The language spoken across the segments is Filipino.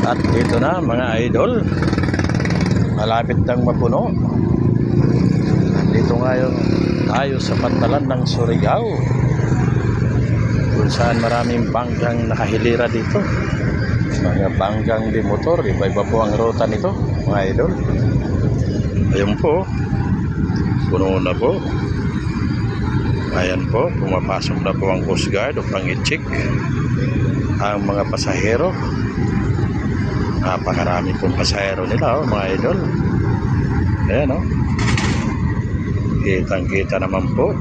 At dito na mga idol, malapit nang mapuno. Nandito ngayon tayo sa pantalan ng Surigao, kung saan maraming banggang nakahilira dito. Mga banggang di motor, iba-iba po ang ruta nito mga idol. Ayun po, puno na po. Ayan po, pumapasok na po ang Coast Guard upang i-check ang mga pasahero. Napakarami pong pasahero nila, mga idol. Ayan, kitang-kita naman po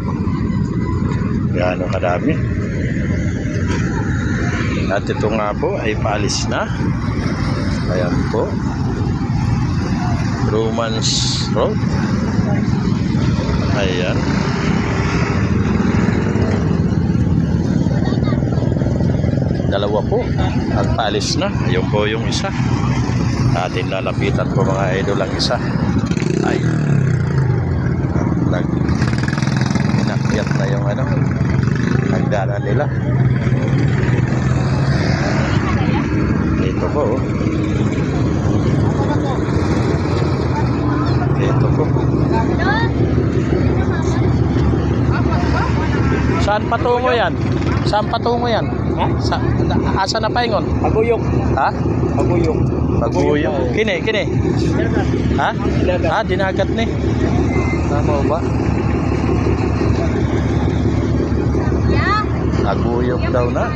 gaano kadami. At ito nga po ay paalis na. Ayan po, Romans Road. Ayan, dalawa po at paalis na. Ayun po yung isa, atin lalapitan po mga idol. Ang isa ay inakyat na yung hagdanan nila. Ito po, ito po. Saan patungo yan? Saan patungo yan? Ha? Asa na paingon? Paguyok. Ha? Paguyok. Paguyok. Kini. Ha? Ha? Dinagat ni. Tama ba? Paguyok daw na.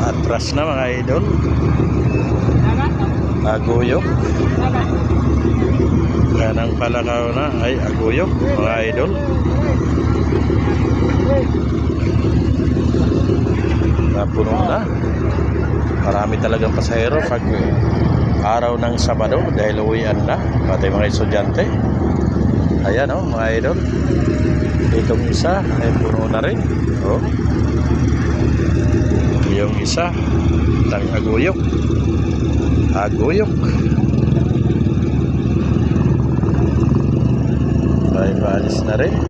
Atras na mga idol. Paguyok. Kanang Palakaw na ay Aguyok mga idol. Napuno na. Marami talagang pasahero pag araw ng Sabado dahil uwian na pati mga estudyante. Ayan mga idol, itong isa ay puno na rin. Yung isa ng Aguyok. Ay paalis na rin.